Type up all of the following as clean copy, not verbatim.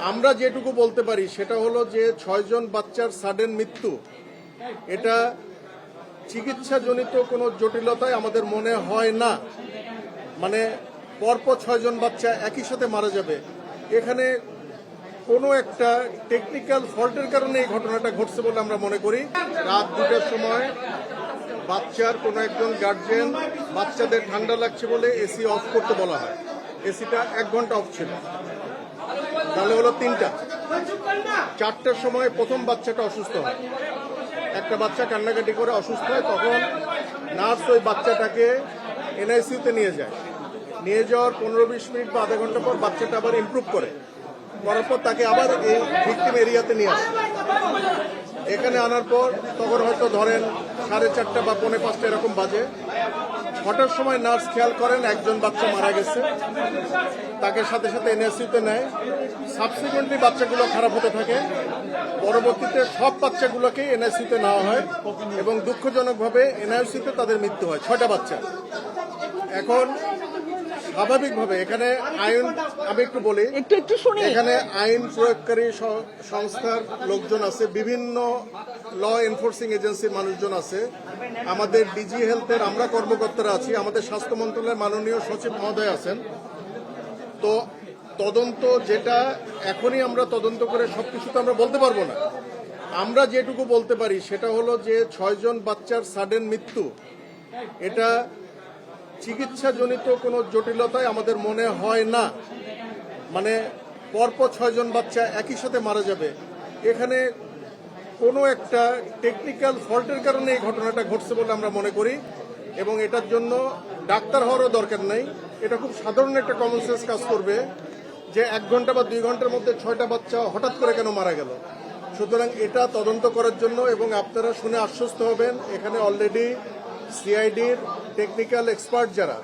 আমরা যেটুকু বলতে পারি সেটা হলো যে 6 জন বাচ্চার সাডেন মৃত্যু এটা চিকিৎসাজনিত কোনো জটিলতায় আমাদের মনে হয় না। মানে পরপর 6 জন বাচ্চা একই সাথে মারা যাবে, এখানে কোনো একটা টেকনিক্যাল ফল্টের কারণে এই ঘটনাটা ঘটছে বলে আমরা মনে করি। রাত 2টার সময় বাচ্চার কোনো একজন গার্জিয়ান বাচ্চাদের ঠান্ডা লাগছে বলে এসি অফ করতে বলা হয়। এসিটা 1 ঘন্টা অফ ছিল, তাহলে হলো 3টা। 4টার সময় প্রথম বাচ্চাটা অসুস্থ হয়, একটা বাচ্চা কান্নাকাটি করে অসুস্থ হয়, তখন নার্স ওই বাচ্চাটাকে এনআইসিউতে নিয়ে যায়। নিয়ে যাওয়ার 15-20 মিনিট বা আধা ঘন্টা পর বাচ্চাটা আবার ইমপ্রুভ করার পর তাকে আবার এই ভিকটিম এরিয়াতে নিয়ে আসে। এখানে আনার পর তখন হয়তো ধরেন 4:30 বা 4:45 এরকম বাজে। 6টার সময় নার্স খেয়াল করেন একজন বাচ্চা মারা গেছে, তাকে সাথে সাথে এনআইসিউতে নেয়। সাবসিকুয়েন্টলি বাচ্চাগুলো খারাপ হতে থাকে, পরবর্তীতে সব বাচ্চাগুলোকে এনআইসিউতে নেওয়া হয় এবং দুঃখজনকভাবে এনআইসিউতে তাদের মৃত্যু হয় 6টা বাচ্চা। এখন স্বাভাবিকভাবে এখানে আইন, আমি একটু বলি, এখানে আইন প্রয়োগকারী সংস্থার লোকজন আছে, বিভিন্ন ল এনফোর্সিং এজেন্সির মানুষজন আছে, আমাদের ডিজি হেলথের আমরা কর্মকর্তারা আছি, আমাদের স্বাস্থ্য মন্ত্রণালয়ের মাননীয় সচিব মহোদয় আছেন। তো তদন্ত যেটা এখনই আমরা তদন্ত করে সবকিছু তো আমরা বলতে পারবো না। আমরা যেটুকু বলতে পারি সেটা হলো যে 6 জন বাচ্চার সাডেন মৃত্যু এটা চিকিৎসাজনিত কোনো জটিলতায় আমাদের মনে হয় না। মানে পরপর 6 জন বাচ্চা একই সাথে মারা যাবে, এখানে কোনো একটা টেকনিক্যাল ফল্টের কারণে এই ঘটনাটা ঘটছে বলে আমরা মনে করি এবং এটার জন্য ডাক্তার হওয়ারও দরকার নেই। এটা খুব সাধারণ একটা কমন সেন্স কাজ করবে যে 1 ঘন্টা বা 2 ঘন্টার মধ্যে 6টা বাচ্চা হঠাৎ করে কেন মারা গেল। সুতরাং এটা তদন্ত করার জন্য, এবং আপনারা শুনে আশ্বস্ত হবেন এখানে অলরেডি সিআইডির টেকনিক্যাল এক্সপার্ট যারা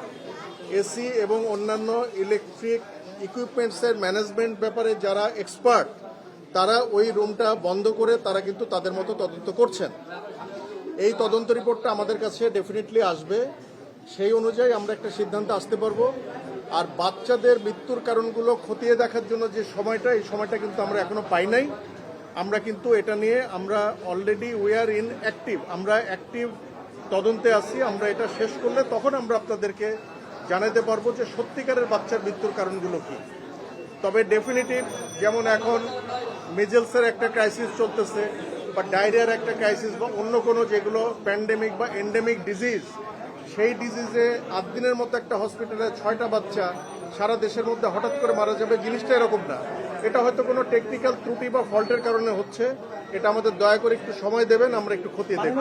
এসি এবং অন্যান্য ইলেকট্রিক ইকুইপমেন্টসের ম্যানেজমেন্ট ব্যাপারে যারা এক্সপার্ট, তারা ওই রুমটা বন্ধ করে তারা কিন্তু তাদের মতো তদন্ত করছেন। এই তদন্ত রিপোর্টটা আমাদের কাছে ডেফিনেটলি আসবে, সেই অনুযায়ী আমরা একটা সিদ্ধান্তে আসতে পারবো। আর বাচ্চাদের মৃত্যুর কারণগুলো খতিয়ে দেখার জন্য যে সময়টা, এই সময়টা কিন্তু আমরা এখনো পাই নাই। আমরা কিন্তু এটা নিয়ে আমরা already we are in active, আমরা অ্যাক্টিভ তদন্তে আছি। আমরা এটা শেষ করলে তখন আমরা আপনাদেরকে জানাতে পারবো যে সত্যিকারের বাচ্চার মৃত্যুর কারণগুলো কি। তবে ডেফিনেটিভ, যেমন এখন মিজেলসের একটা ক্রাইসিস চলতেছে বা ডায়রিয়ার একটা ক্রাইসিস বা অন্য কোনো যেগুলো প্যান্ডেমিক বা এন্ডেমিক ডিজিজ, সেই ডিজিজে 8 দিনের মতো একটা হসপিটালে 6টা বাচ্চা সারা দেশের মধ্যে হঠাৎ করে মারা যাবে, জিনিসটা এরকম না। এটা হয়তো কোনো টেকনিক্যাল ত্রুটি বা ফল্টের কারণে হচ্ছে। এটা আমাদের দয়া করে একটু সময় দেবেন, আমরা একটু খতিয়ে দেখব।